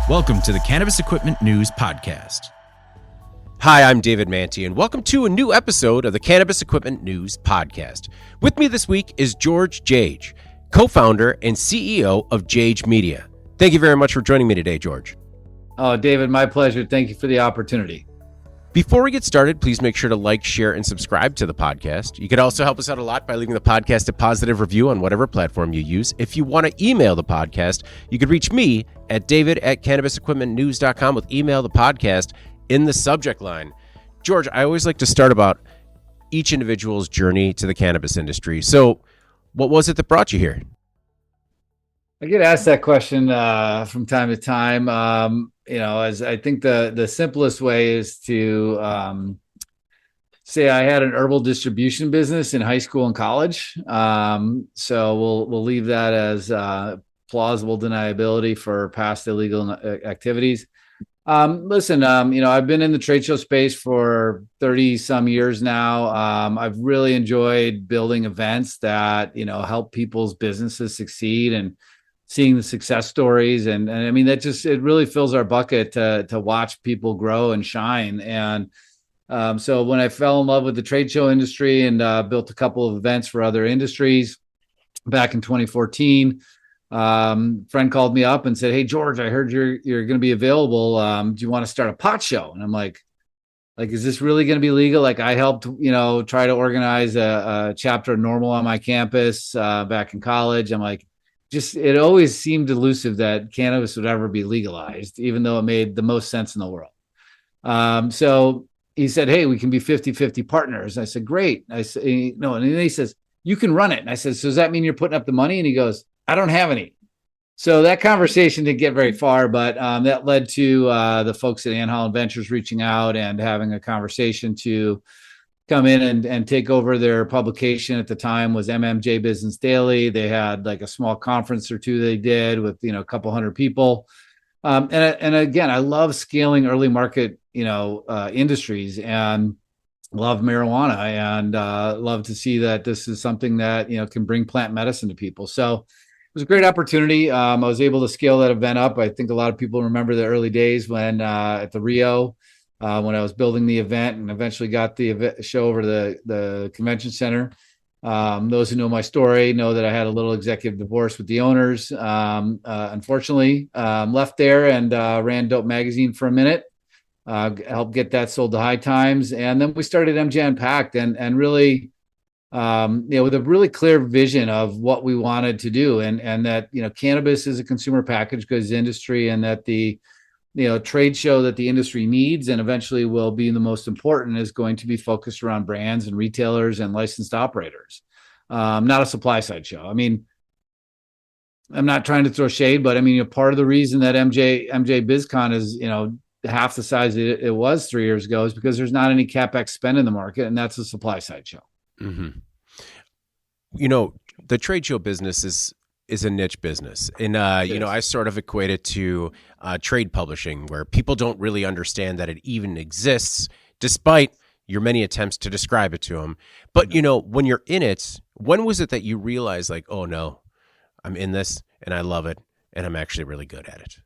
Welcome to the Cannabis Equipment News Podcast. Hi, I'm David Manti, and welcome to a new episode of the Cannabis Equipment News Podcast. With me this week is George Jage, co-founder and CEO of Jage Media. Thank you very much for joining me today, George. Oh, David, my pleasure. Thank you for the opportunity. Before we get started, please make sure to like, share, and subscribe to the podcast. You could also help us out a lot by leaving the podcast a positive review on whatever platform you use. If you want to email the podcast, you could reach me at david@cannabisequipmentnews.com with email the podcast in the subject line. George, I always like to start about each individual's journey to the cannabis industry. So what was it that brought you here? I get asked that question from time to time. As I think the simplest way is to say I had an herbal distribution business in high school and college. So we'll leave that as plausible deniability for past illegal activities. Listen, I've been in the trade show space for 30 some years now. I've really enjoyed building events that, help people's businesses succeed and seeing the success stories. And I mean, it really fills our bucket to watch people grow and shine. And so when I fell in love with the trade show industry and built a couple of events for other industries back in 2014, friend called me up and said, "Hey, George, I heard you're going to be available. Do you want to start a pot show?" And I'm like, is this really going to be legal? Like, I helped, try to organize a chapter of Normal on my campus back in college. I'm like, it always seemed elusive that cannabis would ever be legalized, even though it made the most sense in the world. So he said, "Hey, we can be 50-50 partners." I said, "Great." I said, "No." And then he says, "You can run it." And I said, "So does that mean you're putting up the money?" And he goes, "I don't have any." So that conversation didn't get very far, but that led to the folks at Ann Holland Ventures reaching out and having a conversation to come in and take over their publication. At the time was MJ Business Daily. They had like a small conference or two they did with, a couple hundred people. And again, I love scaling early market, industries, and love marijuana, and love to see that this is something that, can bring plant medicine to people. So it was a great opportunity. I was able to scale that event up. I think a lot of people remember the early days when at the Rio, when I was building the event and eventually got the show over to the convention center. Those who know my story know that I had a little executive divorce with the owners. Unfortunately, left there and ran Dope Magazine for a minute, helped get that sold to High Times. And then we started MJ Unpacked and really, with a really clear vision of what we wanted to do. And that, cannabis is a consumer packaged goods industry, and that the trade show that the industry needs and eventually will be the most important is going to be focused around brands and retailers and licensed operators, not a supply side show. I mean, I'm not trying to throw shade, but I mean, part of the reason that MJBizCon is, half the size it was 3 years ago is because there's not any CapEx spend in the market, and that's a supply side show. Mm-hmm. The trade show business is a niche business. And, I sort of equate it to trade publishing, where people don't really understand that it even exists, despite your many attempts to describe it to them. But, when you're in it, when was it that you realized, like, oh, no, I'm in this and I love it and I'm actually really good at it?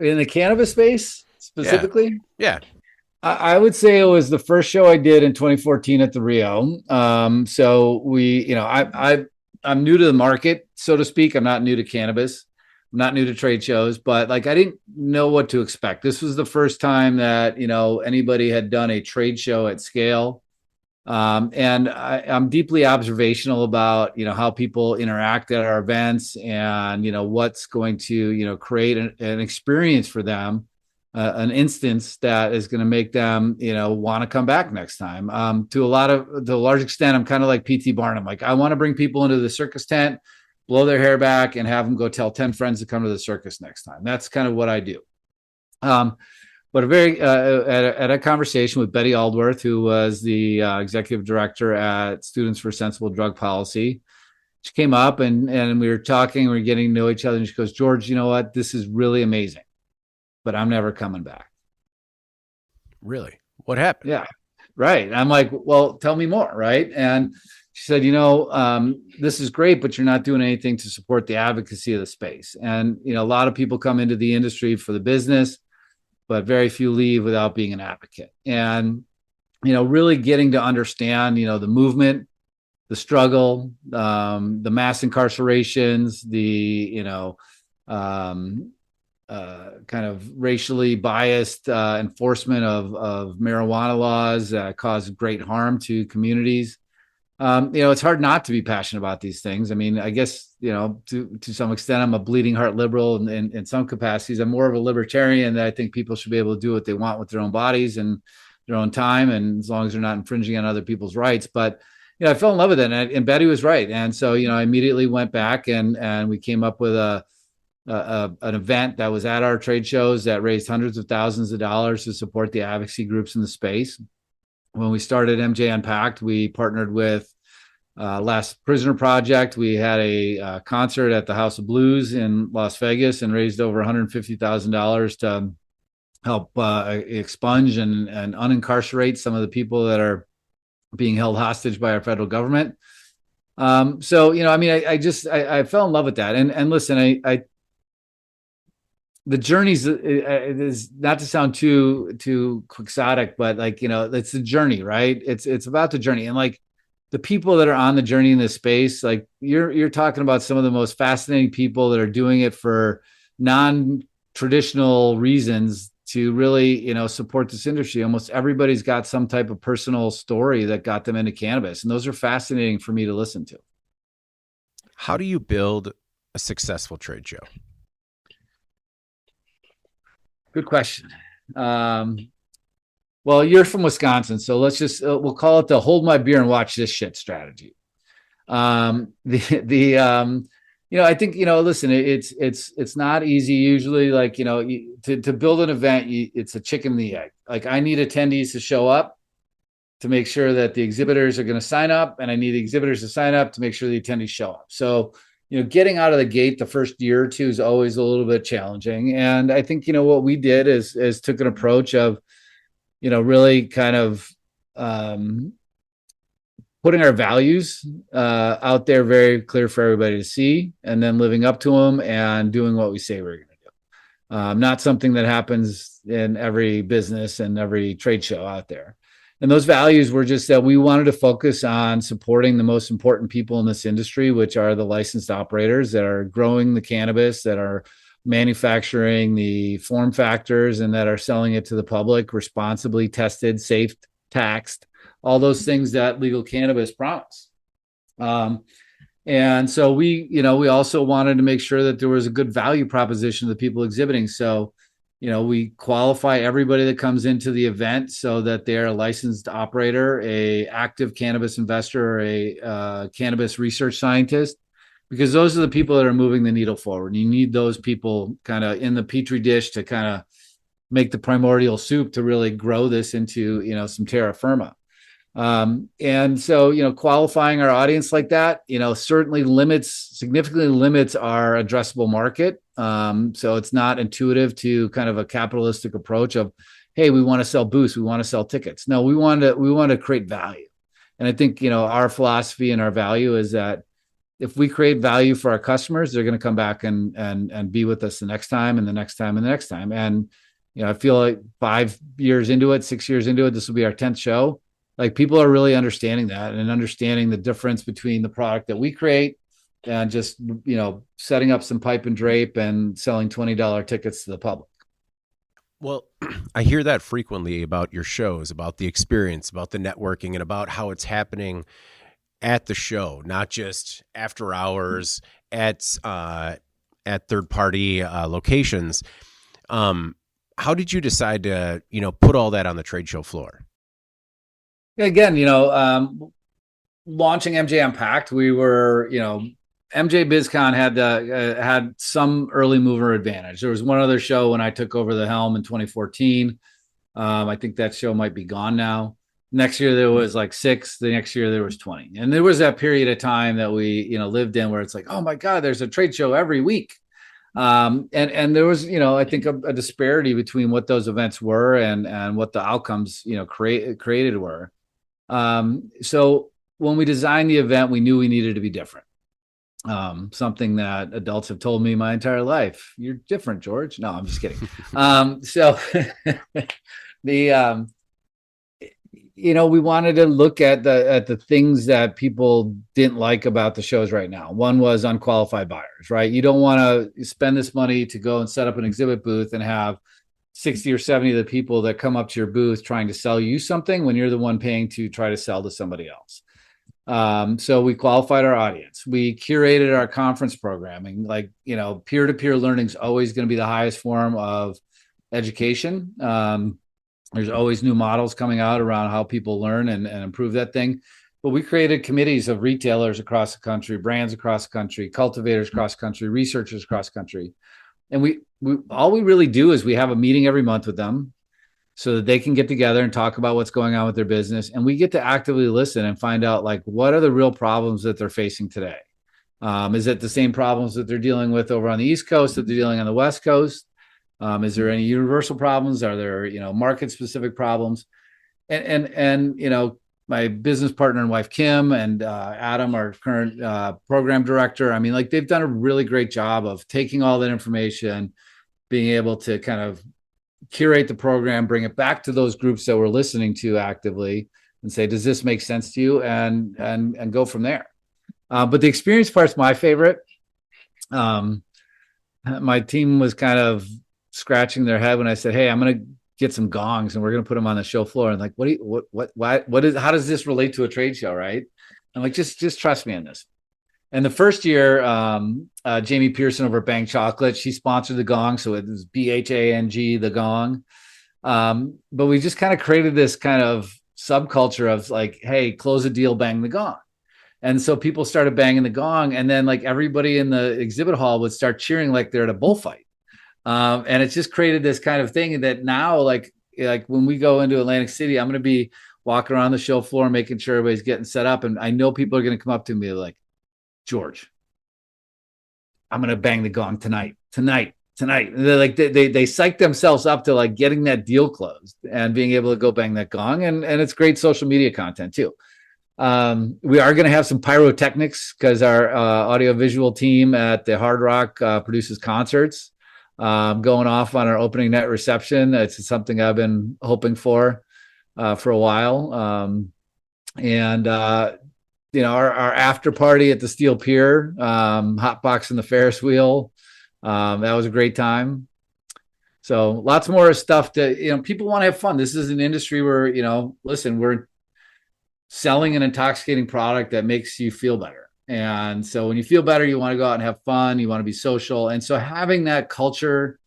In the cannabis space specifically? Yeah. I would say it was the first show I did in 2014 at the Rio. So we, I'm new to the market, so to speak. I'm not new to cannabis. I'm not new to trade shows, but I didn't know what to expect. This was the first time that, anybody had done a trade show at scale. And I'm deeply observational about, how people interact at our events and, what's going to, create an experience for them, an instance that is going to make them, want to come back next time. To a large extent, I'm kind of like P.T. Barnum. Like, I want to bring people into the circus tent, blow their hair back, and have them go tell 10 friends to come to the circus next time. That's kind of what I do. But at a conversation with Betty Aldworth, who was the executive director at Students for Sensible Drug Policy, she came up and we were talking, we were getting to know each other, and she goes, "George, you know what? This is really amazing, but I'm never coming back." Really? What happened? Yeah, right. I'm like, well, tell me more, right? And She said, this is great, but you're not doing anything to support the advocacy of the space. And, a lot of people come into the industry for the business, but very few leave without being an advocate. And, really getting to understand, the movement, the struggle, the mass incarcerations, the, kind of racially biased enforcement of marijuana laws that cause great harm to communities. It's hard not to be passionate about these things. I mean, I guess, to some extent, I'm a bleeding heart liberal in some capacities. I'm more of a libertarian that I think people should be able to do what they want with their own bodies and their own time, and as long as they're not infringing on other people's rights. But, I fell in love with it, and Betty was right. And so, I immediately went back and we came up with an event that was at our trade shows that raised hundreds of thousands of dollars to support the advocacy groups in the space. When we started MJ Unpacked, we partnered with Last Prisoner Project. We had a concert at the House of Blues in Las Vegas and raised over $150,000 to help expunge and unincarcerate some of the people that are being held hostage by our federal government. I fell in love with that. And listen, the journey's is not to sound too quixotic, but it's the journey, right? It's about the journey, and the people that are on the journey in this space, you're talking about some of the most fascinating people that are doing it for non-traditional reasons to really, support this industry. Almost everybody's got some type of personal story that got them into cannabis, and those are fascinating for me to listen to. How do you build a successful trade show? Good question. Well, you're from Wisconsin, so let's just we'll call it the hold my beer and watch this shit strategy. I think listen, it's not easy usually. To build an event, it's a chicken and the egg. I need attendees to show up to make sure that the exhibitors are going to sign up, and I need the exhibitors to sign up to make sure the attendees show up. So getting out of the gate the first year or two is always a little bit challenging. And I think, what we did is took an approach of, really kind of putting our values out there very clear for everybody to see, and then living up to them and doing what we say we're going to do. Not something that happens in every business and every trade show out there. And those values were just that we wanted to focus on supporting the most important people in this industry, which are the licensed operators that are growing the cannabis, that are manufacturing the form factors, and that are selling it to the public responsibly, tested, safe, taxed, all those things that legal cannabis promise. And so we also wanted to make sure that there was a good value proposition to the people exhibiting. So we qualify everybody that comes into the event so that they're a licensed operator, a active cannabis investor, or a cannabis research scientist, because those are the people that are moving the needle forward. You need those people kind of in the petri dish to kind of make the primordial soup to really grow this into, some terra firma. And so, qualifying our audience like that, certainly significantly limits our addressable market. So it's not intuitive to kind of a capitalistic approach of, hey, we want to sell booths, we want to sell tickets. No, we want to create value. And I think, our philosophy and our value is that if we create value for our customers, they're going to come back and be with us the next time and the next time and the next time. And, I feel like 6 years into it, this will be our 10th show. People are really understanding that and understanding the difference between the product that we create and just, setting up some pipe and drape and selling $20 tickets to the public. Well, I hear that frequently about your shows, about the experience, about the networking, and about how it's happening at the show, not just after hours at third-party locations. How did you decide to, put all that on the trade show floor? Again, launching MJ Unpacked, we were, MJBizCon had some early mover advantage. There was one other show when I took over the helm in 2014. I think that show might be gone now. Next year there was 6. The next year there was 20. And there was that period of time that we, lived in where it's like, oh my God, there's a trade show every week. And there was, I think a disparity between what those events were and what the outcomes, created were. So when we designed the event, we knew we needed to be different. Something that adults have told me my entire life. You're different, George. No, I'm just kidding. So the we wanted to look at the things that people didn't like about the shows right now. One was unqualified buyers, right? You don't want to spend this money to go and set up an exhibit booth and have 60 or 70 of the people that come up to your booth trying to sell you something when you're the one paying to try to sell to somebody else. So we qualified our audience. We curated our conference programming. Like, peer-to-peer learning is always going to be the highest form of education. There's always new models coming out around how people learn and improve that thing. But we created committees of retailers across the country, brands across the country, cultivators across the country, researchers across the country. And we all we really do is we have a meeting every month with them so that they can get together and talk about what's going on with their business. And we get to actively listen and find out, like, what are the real problems that they're facing today? Is it the same problems that they're dealing with over on the East Coast that they're dealing on the West Coast? Is there any universal problems? Are there, market specific problems? And my business partner and wife, Kim, and Adam, our current program director. I mean, like, they've done a really great job of taking all that information, being able to kind of curate the program, bring it back to those groups that we're listening to actively and say, does this make sense to you? And go from there. But the experience part's my favorite. My team was kind of scratching their head when I said, hey, I'm going to get some gongs and we're going to put them on the show floor. And like, how does this relate to a trade show? Right. I'm like, just trust me on this. And the first year, Jamie Pearson over at Bang Chocolate, she sponsored the gong. So it was BHANG, the gong. But we just kind of created this kind of subculture of like, hey, close a deal, bang the gong. And so people started banging the gong. And then like everybody in the exhibit hall would start cheering like they're at a bullfight. And it's just created this kind of thing that now, like when we go into Atlantic City, I'm going to be walking around the show floor, making sure everybody's getting set up. And I know people are going to come up to me like, George, I'm going to bang the gong tonight. And they're like, they psych themselves up to like getting that deal closed and being able to go bang that gong. And it's great social media content too. We are going to have some pyrotechnics because our audiovisual team at the Hard Rock produces concerts. Going off on our opening night reception. It's something I've been hoping for a while. Our after party at the Steel Pier, hotboxing the Ferris wheel. That was a great time. So lots more stuff that, people want to have fun. This is an industry where, listen, we're selling an intoxicating product that makes you feel better. And so when you feel better, you want to go out and have fun. You want to be social. And so having that culture,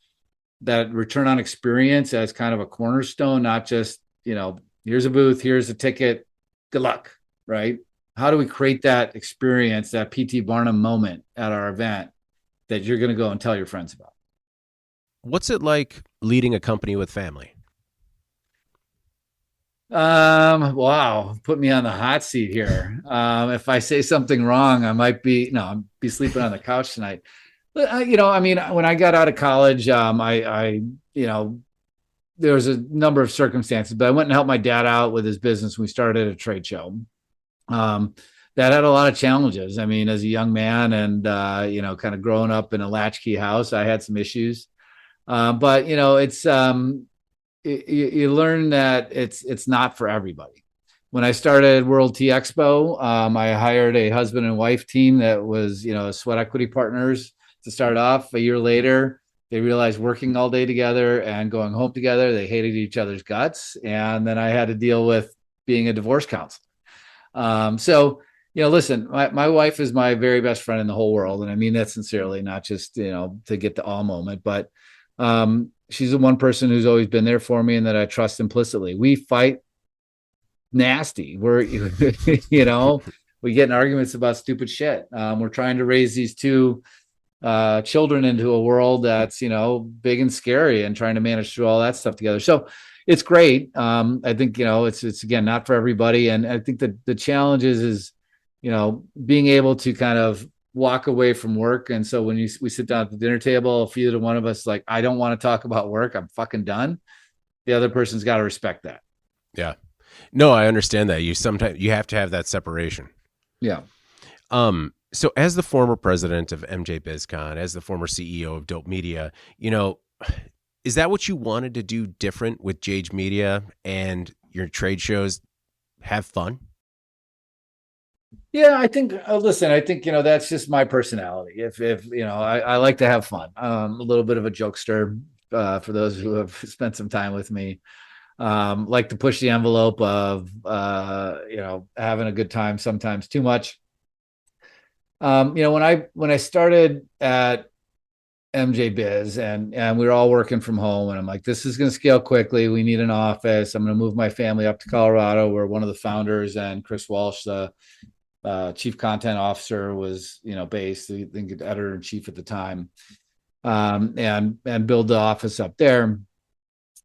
that return on experience as kind of a cornerstone, not just, here's a booth, here's a ticket, good luck, right? How do we create that experience, that PT Barnum moment at our event that you're going to go and tell your friends about? What's it like leading a company with family? Wow, put me on the hot seat here. If I say something wrong, I'll be sleeping on the couch tonight. But when I got out of college, there was a number of circumstances, but I went and helped my dad out with his business. We started a trade show. That had a lot of challenges. I mean, as a young man and, kind of growing up in a latchkey house, I had some issues. But it's, you learn that it's not for everybody. When I started World Tea Expo, I hired a husband and wife team that was, sweat equity partners to start off. A year later, they realized working all day together and going home together, they hated each other's guts. And then I had to deal with being a divorce counselor. Listen, my wife is my very best friend in the whole world. And I mean that sincerely, not just, to get the all moment, but she's the one person who's always been there for me and that I trust implicitly. We fight nasty. We're, we get in arguments about stupid shit. We're trying to raise these two children into a world that's, big and scary and trying to manage through all that stuff together. So it's great. I think, it's again, not for everybody. And I think that the challenge is, being able to kind of walk away from work. And so when we sit down at the dinner table, if either one of us like, I don't want to talk about work, I'm fucking done. The other person's got to respect that. Yeah. No, I understand that. Sometimes you have to have that separation. Yeah. So as the former president of MJBizCon, as the former CEO of Dope Media, is that what you wanted to do different with Jage Media and your trade shows? Have fun? Yeah, I think, listen, I think, that's just my personality. If I like to have fun. A little bit of a jokester, for those who have spent some time with me. Like to push the envelope of, having a good time, sometimes too much. When I started at MJ Biz and we were all working from home, and I'm like, this is going to scale quickly. We need an office. I'm going to move my family up to Colorado, where one of the founders and Chris Walsh, the chief content officer, was, based, I think editor in chief at the time, and build the office up there.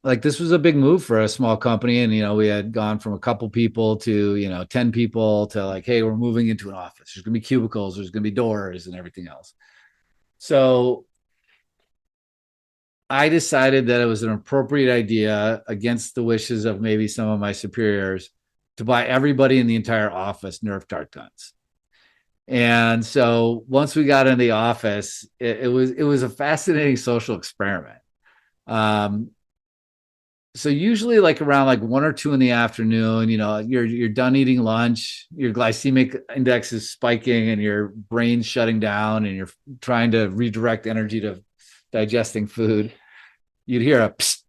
Like, this was a big move for a small company. And, we had gone from a couple people to, 10 people to like, hey, we're moving into an office. There's going to be cubicles, there's going to be doors and everything else. So I decided that it was an appropriate idea, against the wishes of maybe some of my superiors, to buy everybody in the entire office Nerf dart guns. And so once we got in the office, it was a fascinating social experiment. So usually like around like 1 or 2 in the afternoon, you're done eating lunch, your glycemic index is spiking and your brain's shutting down and you're trying to redirect energy to digesting food. You'd hear a psst,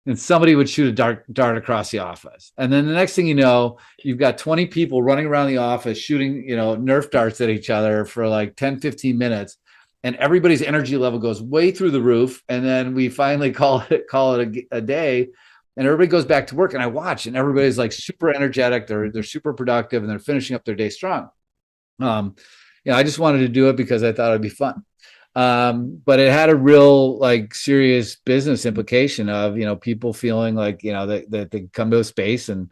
and somebody would shoot a dart across the office. And then the next thing you know, you've got 20 people running around the office shooting, Nerf darts at each other for like 10, 15 minutes. And everybody's energy level goes way through the roof. And then we finally call it a day. And everybody goes back to work, and I watch, and everybody's like super energetic. They're super productive, and they're finishing up their day strong. I just wanted to do it because I thought it'd be fun. But it had a real like serious business implication of, people feeling like, that they come to a space and,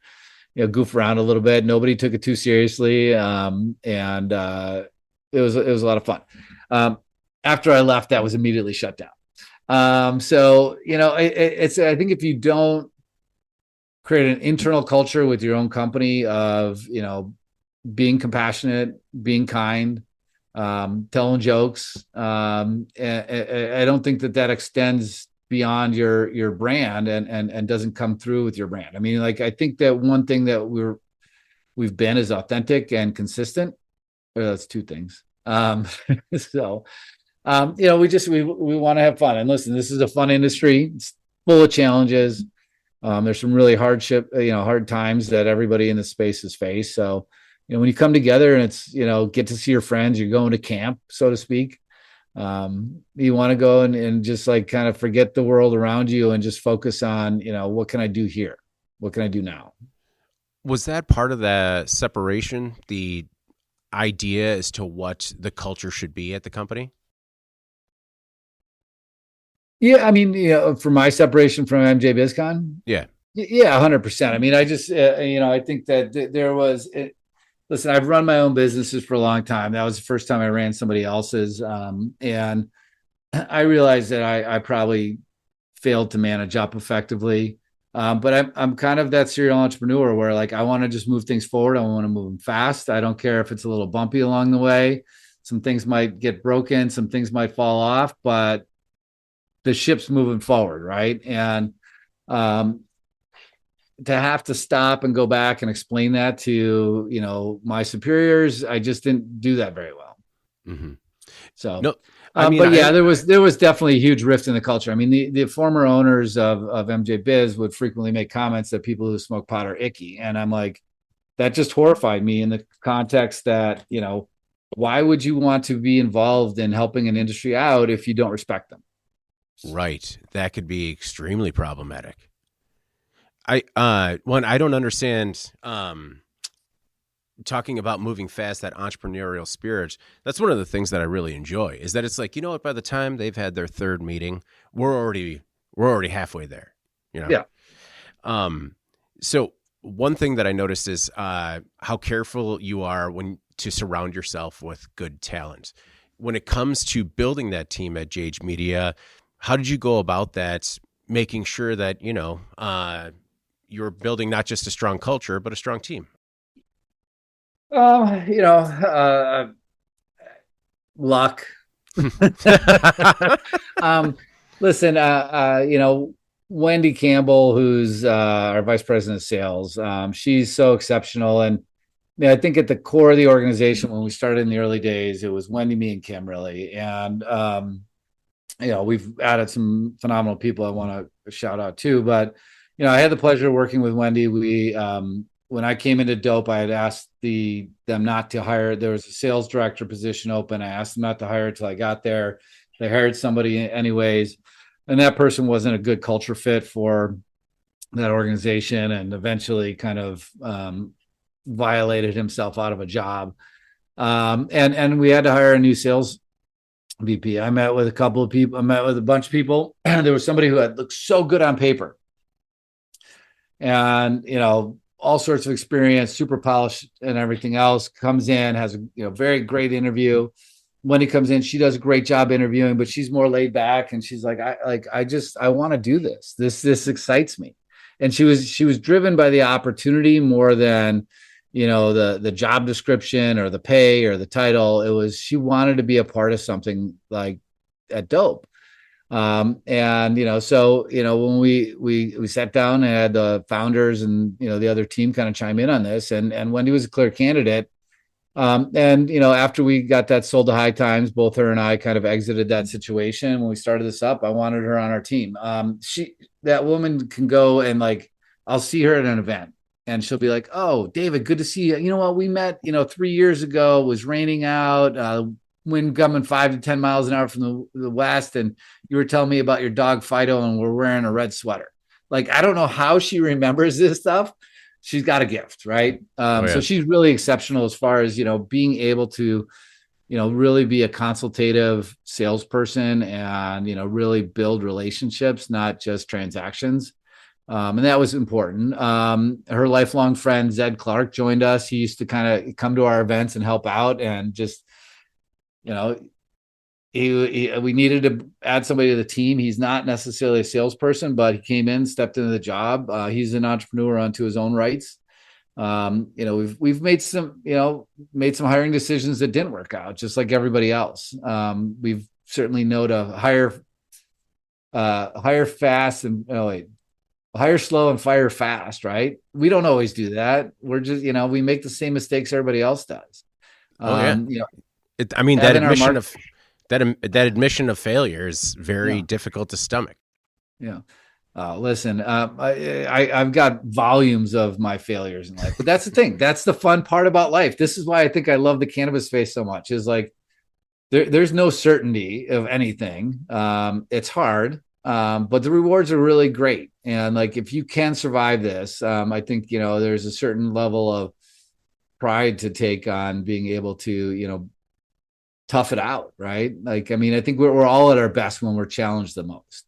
goof around a little bit. Nobody took it too seriously. And it was a lot of fun. After I left, that was immediately shut down. So, it's, I think if you don't create an internal culture with your own company of, being compassionate, being kind, telling jokes, I don't think that extends beyond your brand and doesn't come through with your brand. I mean, like, I think that one thing that we've been is authentic and consistent. That's 2 things. So, we want to have fun. And listen, this is a fun industry. It's full of challenges. There's some really hard times that everybody in the space has faced. So, when you come together and it's, get to see your friends, you're going to camp, so to speak. You want to go and just like kind of forget the world around you and just focus on, what can I do here? What can I do now? Was that part of the separation, the idea as to what the culture should be at the company? Yeah, I mean, for my separation from MJBizCon, yeah, 100%. I mean, I just, I think that there was. Listen, I've run my own businesses for a long time. That was the first time I ran somebody else's, and I realized that I probably failed to manage up effectively. But I'm kind of that serial entrepreneur where like I want to just move things forward. I want to move them fast. I don't care if it's a little bumpy along the way. Some things might get broken, some things might fall off, but the ship's moving forward, right? And to have to stop and go back and explain that to my superiors, I just didn't do that very well. Mm-hmm. So no, but yeah, there was definitely a huge rift in the culture. I mean, the former owners of MJ Biz would frequently make comments that people who smoke pot are icky, and I'm like, that just horrified me in the context that why would you want to be involved in helping an industry out if you don't respect them? Right, that could be extremely problematic. I don't understand talking about moving fast, that entrepreneurial spirit. That's one of the things that I really enjoy, is that it's like, what, by the time they've had their 3rd meeting, we're already halfway there, Yeah. So one thing that I noticed is how careful you are to surround yourself with good talent. When it comes to building that team at Jage Media, how did you go about that, making sure that, you're building not just a strong culture, but a strong team? You know, luck. um, Listen, you know, Wendy Campbell, who's our vice president of sales, she's so exceptional. And I think at the core of the organization, when we started in the early days, it was Wendy, me, and Kim, really. And you know, we've added some phenomenal people I want to shout out too. But you know, I had the pleasure of working with Wendy. We when I came into Dope, I had asked them not to hire. There was a sales director position open. I asked them not to hire until I got there. They hired somebody anyways, and that person wasn't a good culture fit for that organization, and eventually kind of violated himself out of a job. And we had to hire a new sales VP. I met with a couple of people. I met with a bunch of people. And there was somebody who had looked so good on paper, and you know, all sorts of experience, super polished, and everything else. Comes in, has a very great interview. When he comes in, she does a great job interviewing, but she's more laid back, and she's like, I want to do this. This excites me. And she was driven by the opportunity more than the job description or the pay or the title. It was, she wanted to be a part of something like at Dope. And when we sat down and had the founders and the other team kind of chime in on this, and Wendy was a clear candidate. After we got that sold to High Times, both her and I kind of exited that situation. When we started this up, I wanted her on our team. That woman can go and I'll see her at an event and she'll be like, "Oh, David, good to see you. You know what? We met, 3 years ago. It was raining out, wind coming 5 to 10 miles an hour from the west. And you were telling me about your dog Fido and we're wearing a red sweater." I don't know how she remembers this stuff. She's got a gift, right? So she's really exceptional as far as, being able to, really be a consultative salesperson and, really build relationships, not just transactions. And that was important. Her lifelong friend, Zed Clark, joined us. He used to kind of come to our events and help out, and just, we needed to add somebody to the team. He's not necessarily a salesperson, but he came in, stepped into the job. He's an entrepreneur unto his own rights. We've made some hiring decisions that didn't work out, just like everybody else. We've certainly known to hire fast and hire slow and fire fast, right? We don't always do that. We're just, we make the same mistakes everybody else does. That admission of failure is very difficult to stomach. Yeah. Listen, I've got volumes of my failures in life, but that's the thing. That's the fun part about life. This is why I think I love the cannabis space so much, is there's no certainty of anything. It's hard, but the rewards are really great. And if you can survive this, I think, there's a certain level of pride to take on being able to, tough it out, right? I think we're all at our best when we're challenged the most.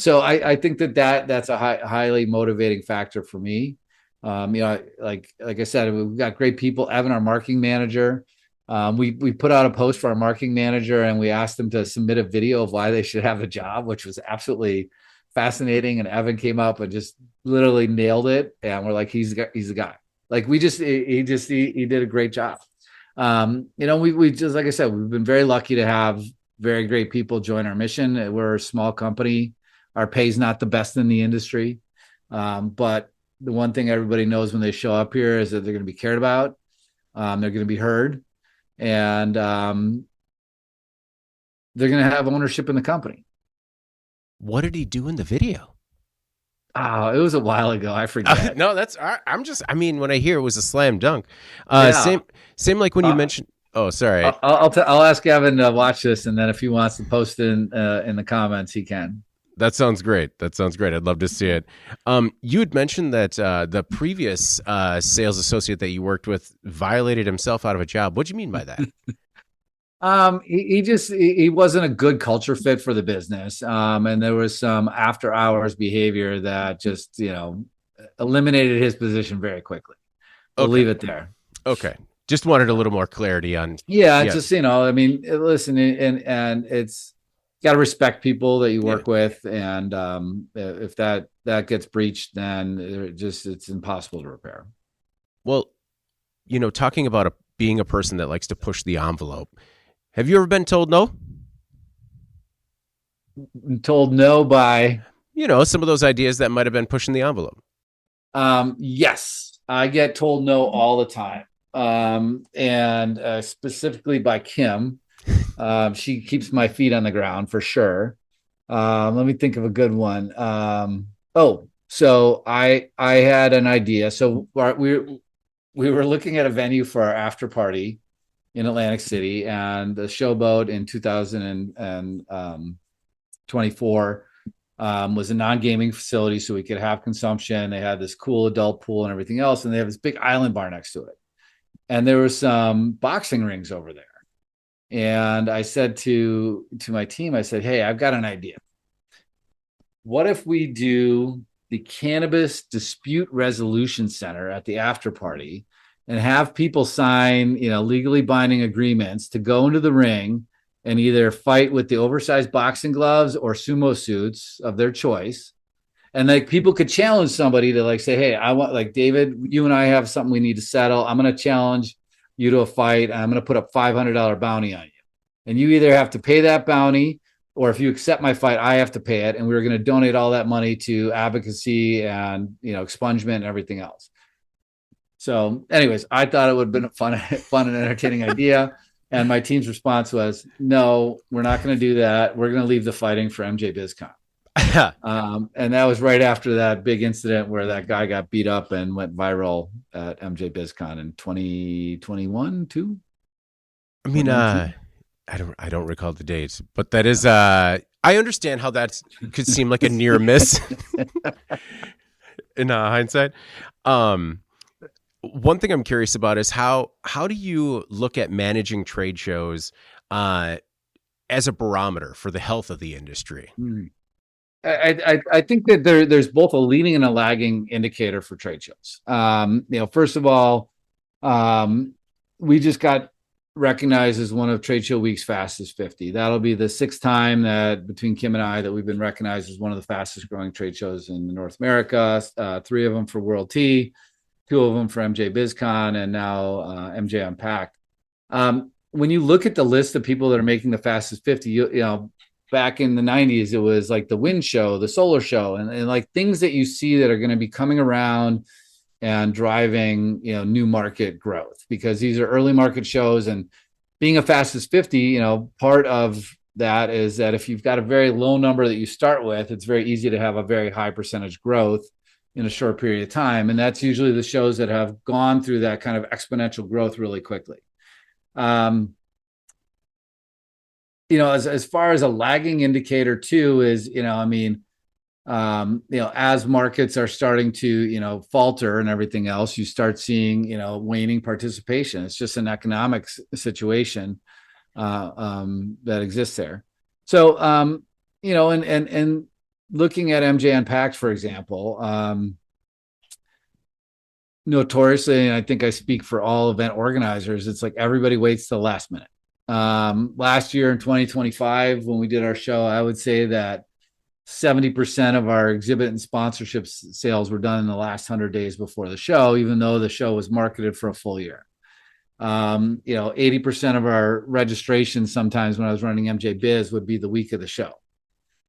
So I think that's a highly motivating factor for me. Like I said, we've got great people. Evan, our marketing manager, we put out a post for our marketing manager, and we asked them to submit a video of why they should have a job, which was absolutely fascinating. And Evan came up and just literally nailed it. And we're like, he's the guy. He did a great job. We just, like I said, we've been very lucky to have very great people join our mission. We're a small company. Our pay is not the best in the industry. But the one thing everybody knows when they show up here is that they're going to be cared about. They're going to be heard, and they're going to have ownership in the company. What did he do in the video? Oh, it was a while ago. I forget. No, that's, when I hear it was a slam dunk. Same like when you mentioned, oh, sorry. I'll ask Evan to watch this, and then if he wants to post it in the comments, he can. That sounds great. I'd love to see it. You had mentioned that the previous sales associate that you worked with violated himself out of a job. What do you mean by that? He wasn't a good culture fit for the business. And there was some after hours behavior that just, eliminated his position very quickly. We'll leave it there. Okay. Just wanted a little more clarity on. Just, listen, and it's got to respect people that you work with, and if that gets breached, then it's impossible to repair. Well, talking about being a person that likes to push the envelope, have you ever been told no? Told no by some of those ideas that might have been pushing the envelope. Yes, I get told no all the time, and specifically by Kim. She keeps my feet on the ground for sure. Let me think of a good one. So I had an idea. So we were looking at a venue for our after party in Atlantic City, and the Showboat in 2024 was a non-gaming facility, so we could have consumption. They had this cool adult pool and everything else, and they have this big island bar next to it. And there were some boxing rings over there. And I said to my team, I said, hey, I've got an idea. What if we do the Cannabis Dispute Resolution Center at the after party and have people sign, legally binding agreements to go into the ring and either fight with the oversized boxing gloves or sumo suits of their choice. And people could challenge somebody to say, hey, I want, David, you and I have something we need to settle. I'm going to challenge you to a fight. And I'm going to put a $500 bounty on you. And you either have to pay that bounty, or if you accept my fight, I have to pay it. And we were going to donate all that money to advocacy and, expungement and everything else. So anyways, I thought it would have been a fun and entertaining idea. And my team's response was, no, we're not going to do that. We're going to leave the fighting for MJBizCon. And that was right after that big incident where that guy got beat up and went viral at MJBizCon in 2021 too. I mean, I don't recall the dates, but that is, I understand how that could seem like a near miss in hindsight. One thing I'm curious about is how do you look at managing trade shows as a barometer for the health of the industry? I think that there's both a leading and a lagging indicator for trade shows. First of all, we just got recognized as one of Trade Show Week's fastest 50. That'll be the sixth time that between Kim and I that we've been recognized as one of the fastest growing trade shows in North America. 3 of them for World Tea, 2 of them for MJBizCon, and now MJ Unpacked. When you look at the list of people that are making the fastest 50, back in the 90s, it was like the wind show, the solar show, and like things that you see that are going to be coming around and driving, new market growth, because these are early market shows. And being a fastest 50, part of that is that if you've got a very low number that you start with, it's very easy to have a very high percentage growth in a short period of time. And that's usually the shows that have gone through that kind of exponential growth really quickly. As far as a lagging indicator too is, as markets are starting to, falter and everything else, you start seeing, waning participation. It's just an economic situation that exists there. So, and looking at MJ Unpacked, for example, notoriously, and I think I speak for all event organizers, it's like everybody waits till the last minute. Last year in 2025, when we did our show, I would say that 70% of our exhibit and sponsorship sales were done in the last 100 days before the show, even though the show was marketed for a full year. 80% of our registrations sometimes when I was running MJ Biz would be the week of the show.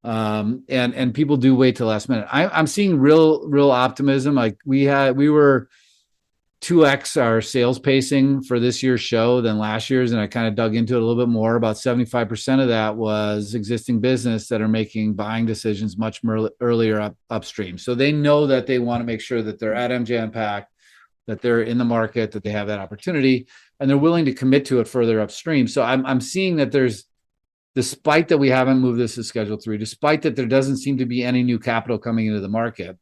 And people do wait till the last minute. I'm seeing real optimism. Like we were 2x our sales pacing for this year's show than last year's. And I kind of dug into it a little bit more. About 75% of that was existing business that are making buying decisions much more earlier upstream. So they know that they want to make sure that they're at MJ Unpacked, that they're in the market, that they have that opportunity, and they're willing to commit to it further upstream. So I'm seeing that despite that we haven't moved this to Schedule 3, despite that there doesn't seem to be any new capital coming into the market,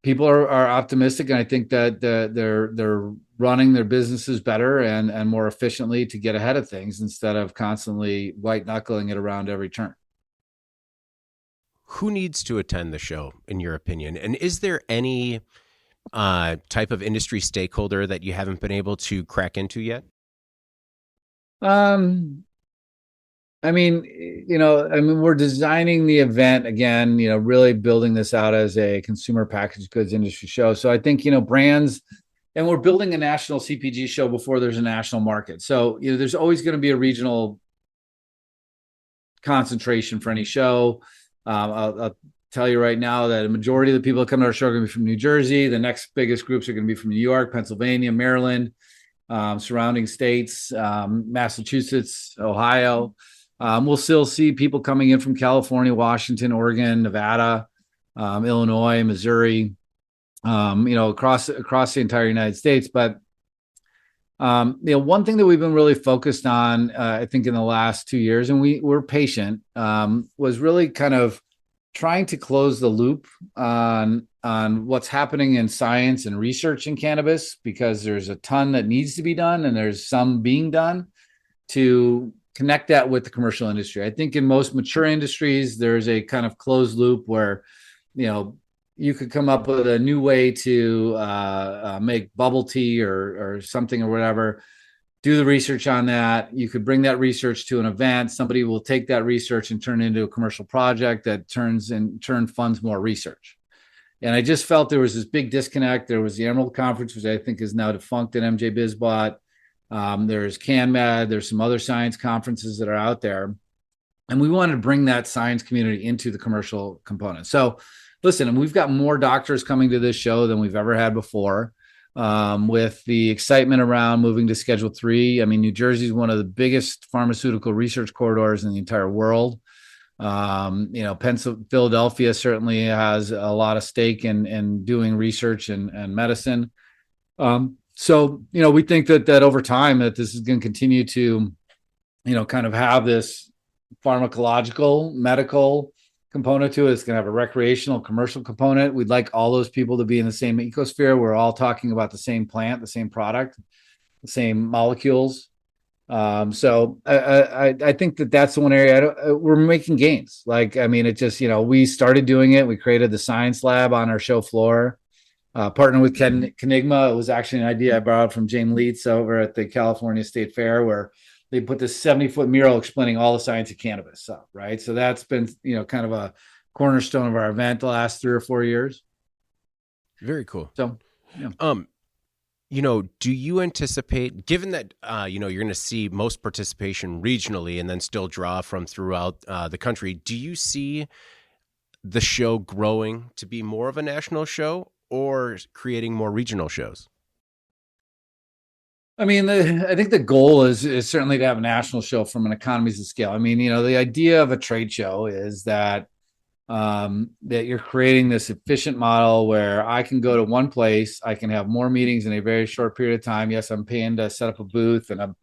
people are optimistic, and I think that they're running their businesses better and more efficiently to get ahead of things instead of constantly white knuckling it around every turn. Who needs to attend the show, in your opinion? And is there any type of industry stakeholder that you haven't been able to crack into yet? I mean, we're designing the event again, really building this out as a consumer packaged goods industry show. So I think, brands, and we're building a national CPG show before there's a national market. So, there's always going to be a regional concentration for any show. I'll tell you right now that a majority of the people that come to our show are going to be from New Jersey. The next biggest groups are going to be from New York, Pennsylvania, Maryland, surrounding states, Massachusetts, Ohio. We'll still see people coming in from California, Washington, Oregon, Nevada, Illinois, Missouri, across the entire United States. But one thing that we've been really focused on, I think, in the last 2 years, and we're patient, was really kind of trying to close the loop on what's happening in science and research in cannabis, because there's a ton that needs to be done and there's some being done, to connect that with the commercial industry. I think in most mature industries, there's a kind of closed loop where, you could come up with a new way to make bubble tea or something or whatever, do the research on that. You could bring that research to an event. Somebody will take that research and turn it into a commercial project that funds more research. And I just felt there was this big disconnect. There was the Emerald Conference, which I think is now defunct, and MJ bought. There's CanMed. There's some other science conferences that are out there. And we wanted to bring that science community into the commercial component. So listen, and we've got more doctors coming to this show than we've ever had before. With the excitement around moving to Schedule 3. I mean, New Jersey is one of the biggest pharmaceutical research corridors in the entire world. Philadelphia certainly has a lot of stake in doing research and medicine. So, we think that over time that this is going to continue to, kind of have this pharmacological, medical component to it. It's going to have a recreational, commercial component. We'd like all those people to be in the same ecosphere. We're all talking about the same plant, the same product, the same molecules. So I think that that's the one area we're making gains. It just, we started doing it. We created the science lab on our show floor, partnered with Kenigma. It was actually an idea I borrowed from James Leitz over at the California State Fair, where they put this 70-foot mural explaining all the science of cannabis up, right? So that's been, kind of a cornerstone of our event the last 3 or 4 years. Very cool. So, do you anticipate, given that, you're going to see most participation regionally and then still draw from throughout the country, do you see the show growing to be more of a national show or creating more regional shows? I mean, I think the goal is certainly to have a national show from an economies of scale. I mean, the idea of a trade show is that that you're creating this efficient model where I can go to one place, I can have more meetings in a very short period of time. Yes, I'm paying to set up a booth and I'm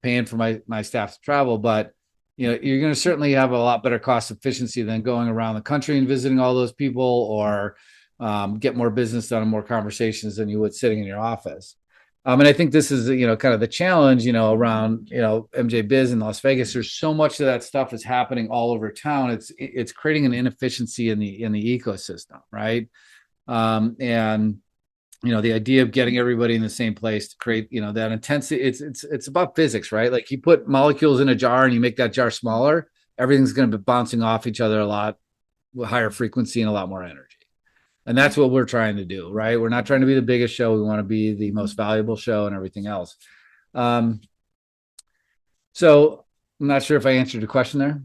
paying for my staff to travel, but you're going to certainly have a lot better cost efficiency than going around the country and visiting all those people, or get more business done and more conversations than you would sitting in your office. And I think this is, kind of the challenge, around, MJ Biz in Las Vegas. There's so much of that stuff is happening all over town. It's creating an inefficiency in the ecosystem, right? And the idea of getting everybody in the same place to create, that intensity. It's about physics, right? Like, you put molecules in a jar and you make that jar smaller, everything's going to be bouncing off each other a lot with higher frequency and a lot more energy. And that's what we're trying to do, right? We're not trying to be the biggest show. We want to be the most valuable show and everything else. So I'm not sure if I answered your question there.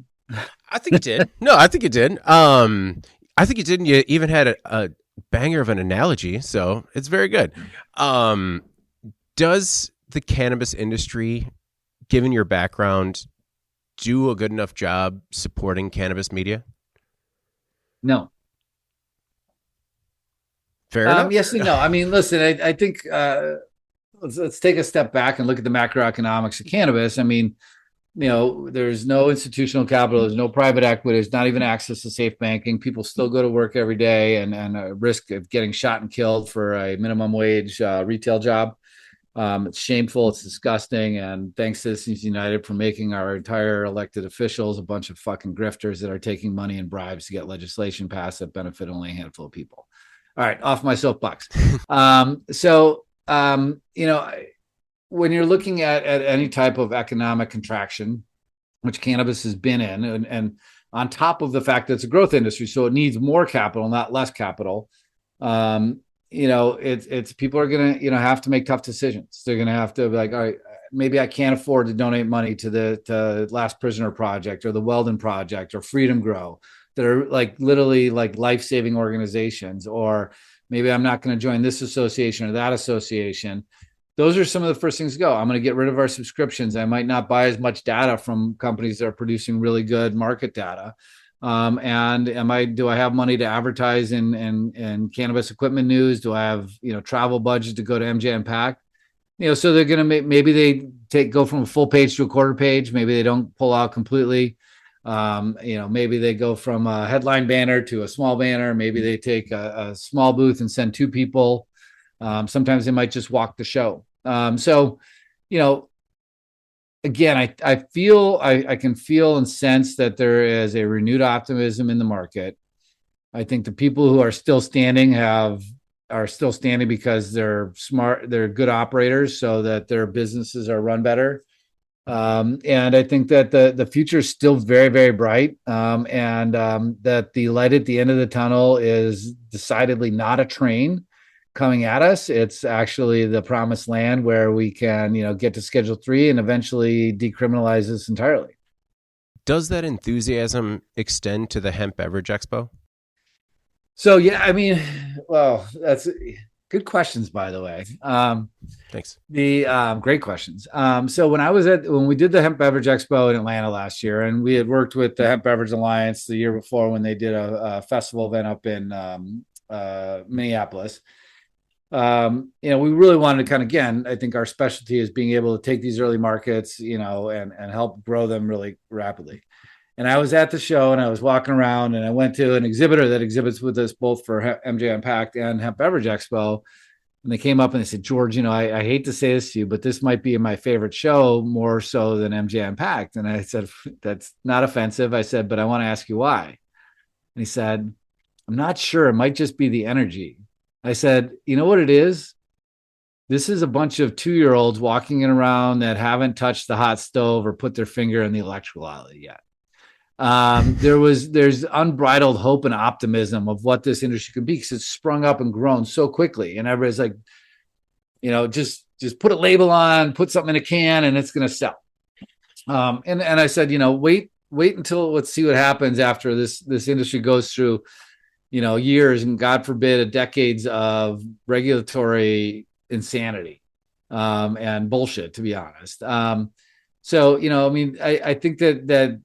I think you did. No, I think you did. I think you did. And you even had a banger of an analogy. So it's very good. Does the cannabis industry, given your background, do a good enough job supporting cannabis media? No. Fair enough. Yes and no. I mean, listen, I think let's take a step back and look at the macroeconomics of cannabis. I mean, there's no institutional capital, there's no private equity, there's not even access to safe banking. People still go to work every day and risk of getting shot and killed for a minimum wage retail job. It's shameful. It's disgusting. And thanks Citizens United for making our entire elected officials a bunch of fucking grifters that are taking money and bribes to get legislation passed that benefit only a handful of people. All right, off my soapbox. When you're looking at any type of economic contraction, which cannabis has been in, and on top of the fact that it's a growth industry, so it needs more capital, not less capital. It's people are gonna have to make tough decisions. They're gonna have to be like, all right, maybe I can't afford to donate money to the Last Prisoner Project or the Weldon Project or Freedom Grow, that are like literally like life-saving organizations, or maybe I'm not going to join this association or that association. Those are some of the first things to go. I'm going to get rid of our subscriptions. I might not buy as much data from companies that are producing really good market data. And do I have money to advertise in cannabis equipment news? Do I have, travel budget to go to MJ Unpacked? So they're going to maybe they go from a full page to a quarter page. Maybe they don't pull out completely. Maybe they go from a headline banner to a small banner. Maybe they take a small booth and send 2 people. Sometimes they might just walk the show. Again, I feel I can feel and sense that there is a renewed optimism in the market. I think the people who are still standing are still standing because they're smart, they're good operators, so that their businesses are run better. And I think that the future is still very, very bright, and that the light at the end of the tunnel is decidedly not a train coming at us. It's actually the promised land where we can, get to Schedule 3 and eventually decriminalize this entirely. Does that enthusiasm extend to the Hemp Beverage Expo? So, yeah, well, that's good questions, by the way. Thanks. Great questions. So when we did the Hemp Beverage Expo in Atlanta last year, and we had worked with the Hemp Beverage Alliance the year before when they did a festival event up in Minneapolis. We really wanted to again, I think our specialty is being able to take these early markets, and help grow them really rapidly. And I was at the show and I was walking around and I went to an exhibitor that exhibits with us both for MJ Unpacked and Hemp Beverage Expo. And they came up and they said, George, I hate to say this to you, but this might be my favorite show, more so than MJ Unpacked. And I said, that's not offensive. I said, but I want to ask you why. And he said, I'm not sure. It might just be the energy. I said, you know what it is? This is a bunch of 2-year-olds walking around that haven't touched the hot stove or put their finger in the electrical outlet yet. There's unbridled hope and optimism of what this industry could be, because it's sprung up and grown so quickly, and everybody's like, just put a label on, put something in a can, and it's going to sell. And I said, wait until let's see what happens after this industry goes through, years and God forbid decades of regulatory insanity, and bullshit, to be honest. I think that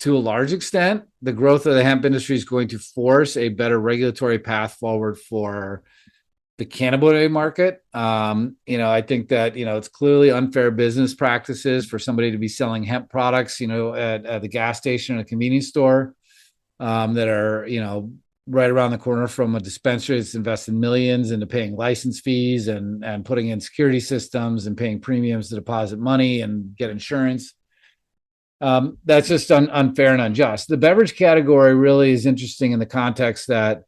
to a large extent, the growth of the hemp industry is going to force a better regulatory path forward for the cannabinoid market. I think that, it's clearly unfair business practices for somebody to be selling hemp products, at the gas station or a convenience store, that are, right around the corner from a dispensary that's invested millions into paying license fees and putting in security systems and paying premiums to deposit money and get insurance. That's just unfair and unjust. The beverage category really is interesting in the context that,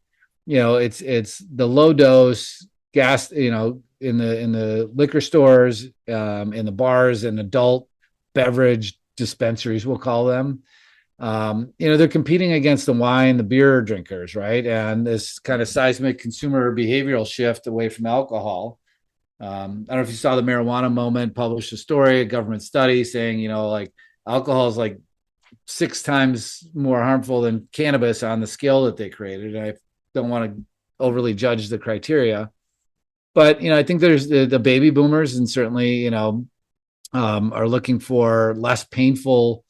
it's the low dose gas, in the liquor stores, in the bars and adult beverage dispensaries, we'll call them. They're competing against the wine, the beer drinkers, right? And this kind of seismic consumer behavioral shift away from alcohol. I don't know if you saw the Marijuana Moment published a story, a government study saying, alcohol is like 6 times more harmful than cannabis on the scale that they created. And I don't want to overly judge the criteria, but, I think there's the baby boomers, and certainly, are looking for less painful,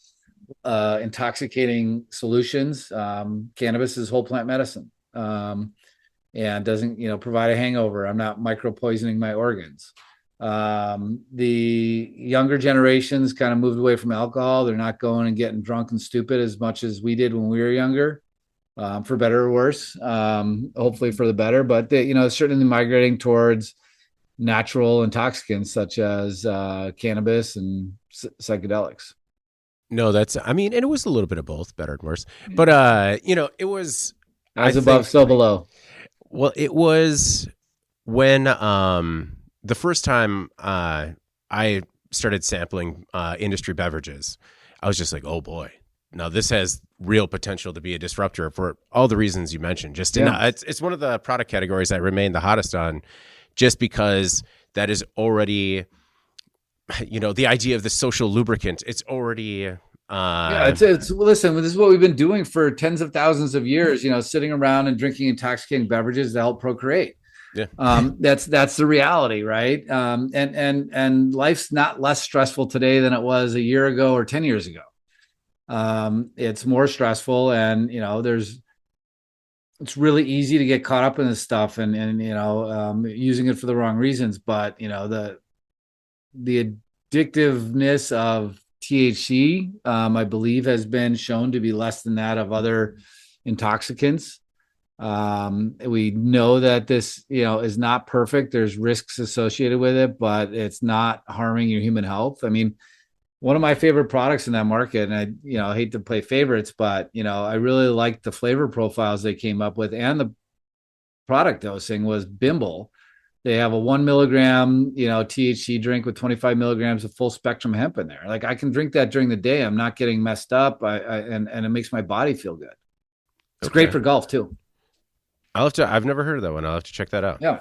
intoxicating solutions. Cannabis is whole plant medicine, and doesn't, provide a hangover. I'm not micro poisoning my organs. The younger generations kind of moved away from alcohol. They're not going and getting drunk and stupid as much as we did when we were younger, for better or worse, hopefully for the better, but they, certainly migrating towards natural intoxicants such as cannabis and psychedelics. No, and it was a little bit of both, better and worse, but it was as above, so below. Well, it was when, the first time I started sampling industry beverages, I was just like, oh boy, now this has real potential to be a disruptor for all the reasons you mentioned. It's one of the product categories that remain the hottest on, just because that is already, the idea of the social lubricant. It's already. It's listen, this is what we've been doing for tens of thousands of years, sitting around and drinking intoxicating beverages to help procreate. Yeah. That's the reality, right? And life's not less stressful today than it was a year ago or 10 years ago. It's more stressful, and it's really easy to get caught up in this stuff and using it for the wrong reasons. But the addictiveness of THC, I believe, has been shown to be less than that of other intoxicants. We know that this, is not perfect. There's risks associated with it, but it's not harming your human health. I mean, one of my favorite products in that market, and I hate to play favorites, but I really like the flavor profiles they came up with, and the product dosing was Bimble. They have a 1 milligram, THC drink with 25 milligrams of full spectrum hemp in there. Like, I can drink that during the day. I'm not getting messed up. And it makes my body feel good. It's great for golf too. I've never heard of that one. I'll have to check that out. Yeah.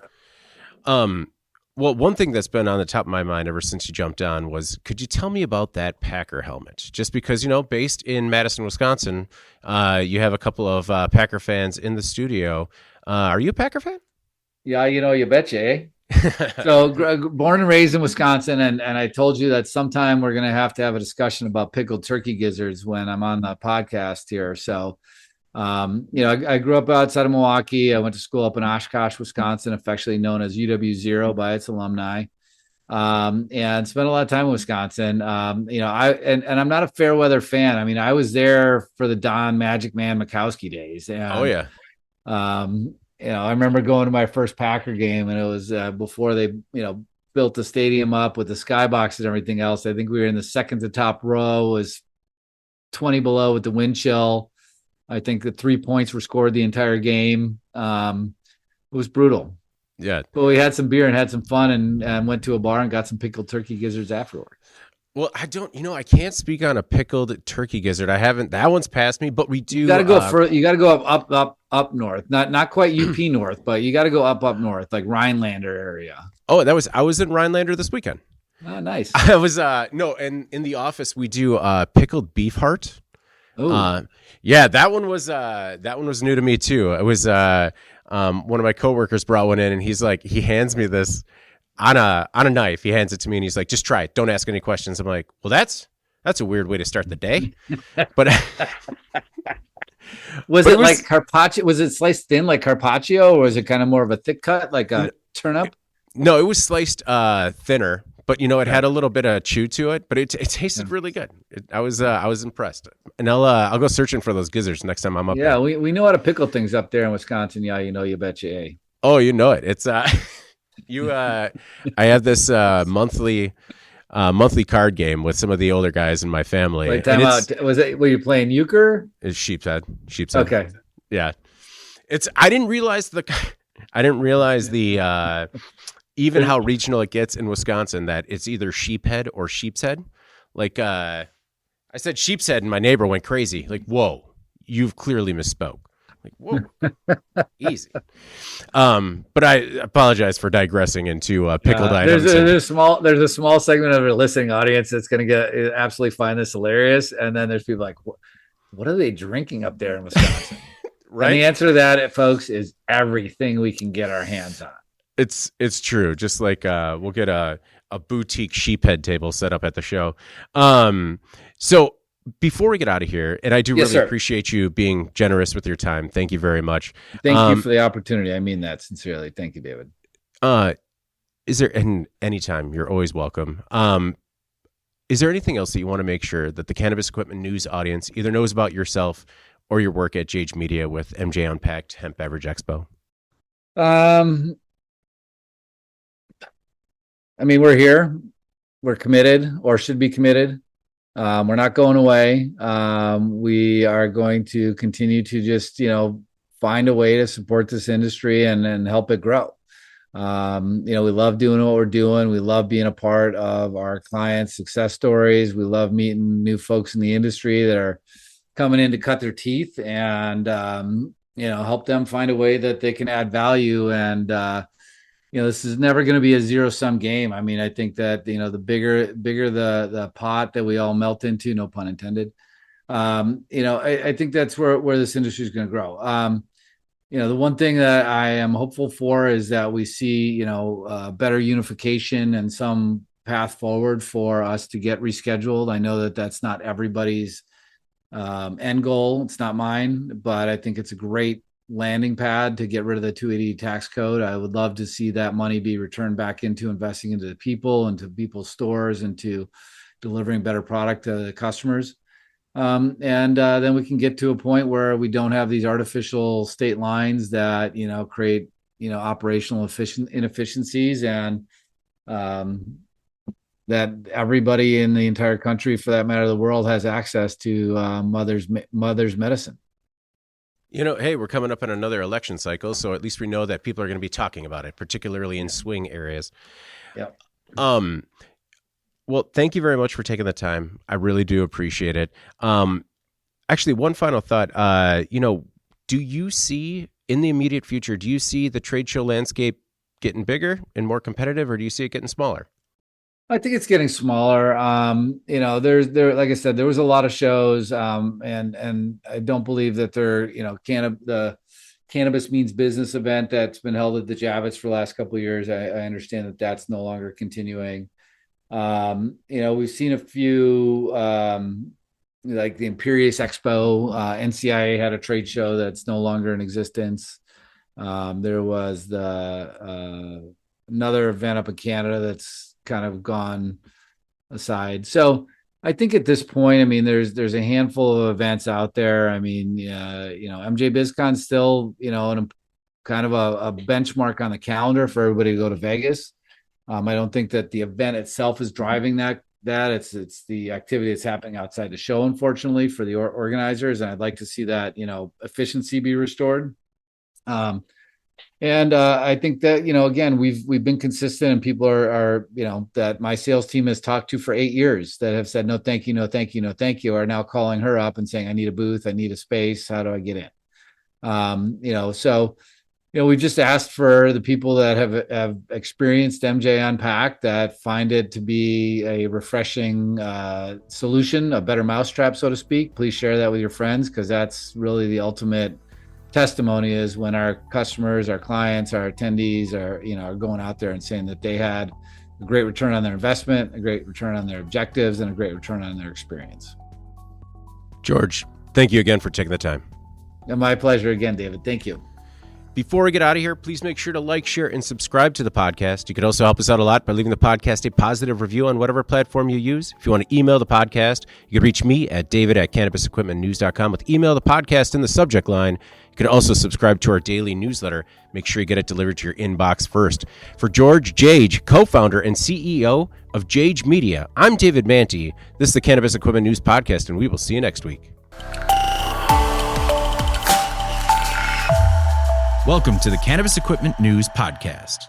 Well, one thing that's been on the top of my mind ever since you jumped on was, could you tell me about that Packer helmet? Just because, based in Madison, Wisconsin, you have a couple of Packer fans in the studio. Are you a Packer fan? Yeah, you betcha, eh? So born and raised in Wisconsin, and I told you that sometime we're going to have a discussion about pickled turkey gizzards when I'm on the podcast here. So, I grew up outside of Milwaukee. I went to school up in Oshkosh, Wisconsin, affectionately known as UW0 by its alumni, and spent a lot of time in Wisconsin. I'm not a fair weather fan. I mean, I was there for the Don Magic Man Mikowski days. And, oh yeah. I remember going to my first Packer game, and it was before they, built the stadium up with the skybox and everything else. I think we were in the second to top row. It was 20 below with the wind chill. I think the 3 points were scored the entire game. It was brutal. Yeah. But we had some beer and had some fun, and went to a bar and got some pickled turkey gizzards afterward. Well, I can't speak on a pickled turkey gizzard. I haven't. That one's past me, but we do. You got to go further. You got to go up north. Not quite UP north, but you got to go up north, like Rhinelander area. Oh, I was in Rhinelander this weekend. Oh, nice. I was and in the office we do pickled beef heart. Oh. Yeah, that one was new to me too. It was one of my coworkers brought one in, and he's like, he hands me this on a knife. He hands it to me, and he's like, just try it. Don't ask any questions. I'm like, well, that's a weird way to start the day. But was it like carpaccio? Was it sliced thin like carpaccio, or was it kind of more of a thick cut like a turnip? No, it was sliced thinner, but it had a little bit of chew to it, but it tasted really good. I was impressed, and I'll go searching for those gizzards next time I'm up. Yeah, we know how to pickle things up there in Wisconsin. Yeah, you betcha. Eh? Oh, you know it. It's I have this monthly card game with some of the older guys in my family. Wait, time out. Were you playing euchre? It's sheep's head. Okay. Yeah. I didn't realize the even how regional it gets in Wisconsin, that it's either sheephead or sheep's head. Like I said sheep's head, and my neighbor went crazy. Like, whoa, you've clearly misspoke. Like, whoa, easy. But I apologize for digressing into pickled items. There's a small segment of our listening audience that's going to absolutely find this hilarious, and then there's people like, what are they drinking up there in Wisconsin? Right. And the answer to that, folks, is everything we can get our hands on. It's true. Just like we'll get a boutique sheephead table set up at the show. So before we get out of here, and I do really appreciate you being generous with your time. Thank you very much. Thank you for the opportunity. I mean that sincerely. Thank you, David. Is there, and anytime, you're always welcome. Is there anything else that you want to make sure that the Cannabis Equipment News audience either knows about yourself or your work at Jage Media with MJ Unpacked Hemp Beverage Expo? I mean, we're here. We're committed, or should be committed. We're not going away. We are going to continue to just, find a way to support this industry and help it grow. We love doing what we're doing. We love being a part of our clients' success stories. We love meeting new folks in the industry that are coming in to cut their teeth and, help them find a way that they can add value. And, this is never going to be a zero-sum game. I mean, I think that, the bigger the pot that we all melt into, no pun intended, I think that's where this industry is going to grow. The one thing that I am hopeful for is that we see, better unification and some path forward for us to get rescheduled. I know that that's not everybody's end goal. It's not mine, but I think it's a great landing pad to get rid of the 280 tax code. I would love to see that money be returned back into investing into the people, into people's stores, into delivering better product to the customers. Then we can get to a point where we don't have these artificial state lines that, create, operational inefficiencies, and that everybody in the entire country, for that matter, the world, has access to mother's medicine. Hey, we're coming up on another election cycle, so at least we know that people are going to be talking about it, particularly in swing areas. Yeah. Well, thank you very much for taking the time. I really do appreciate it. Actually, one final thought. Do you see in the immediate future, do you see the trade show landscape getting bigger and more competitive, or do you see it getting smaller? I think it's getting smaller. There, like I said, there was a lot of shows, and I don't believe that the Cannabis Means Business event that's been held at the Javits for the last couple of years. I understand that that's no longer continuing. We've seen a few, like the Imperius Expo, NCIA had a trade show that's no longer in existence. There was another event up in Canada that's kind of gone aside. So I think at this point, I mean, there's a handful of events out there. I mean, MJBizCon still, kind of a benchmark on the calendar for everybody to go to Vegas. I don't think that the event itself is driving that. It's the activity that's happening outside the show, unfortunately, for the organizers. And I'd like to see that, efficiency be restored. I think that, again, we've been consistent, and people are that my sales team has talked to for 8 years that have said, no, thank you, no, thank you, no, thank you, are now calling her up and saying, I need a booth, I need a space. How do I get in? So we've just asked for the people that have experienced MJ Unpacked, that find it to be a refreshing solution, a better mousetrap, so to speak. Please share that with your friends, because that's really the ultimate testimony, is when our customers, our clients, our attendees are going out there and saying that they had a great return on their investment, a great return on their objectives, and a great return on their experience. George, thank you again for taking the time. And my pleasure again, David. Thank you. Before we get out of here, please make sure to like, share, and subscribe to the podcast. You can also help us out a lot by leaving the podcast a positive review on whatever platform you use. If you want to email the podcast, you can reach me at david@cannabisequipmentnews.com with email the podcast in the subject line. You can also subscribe to our daily newsletter. Make sure you get it delivered to your inbox first. For George Jage, co-founder and CEO of Jage Media, I'm David Manti. This is the Cannabis Equipment News Podcast, and we will see you next week. Welcome to the Cannabis Equipment News Podcast.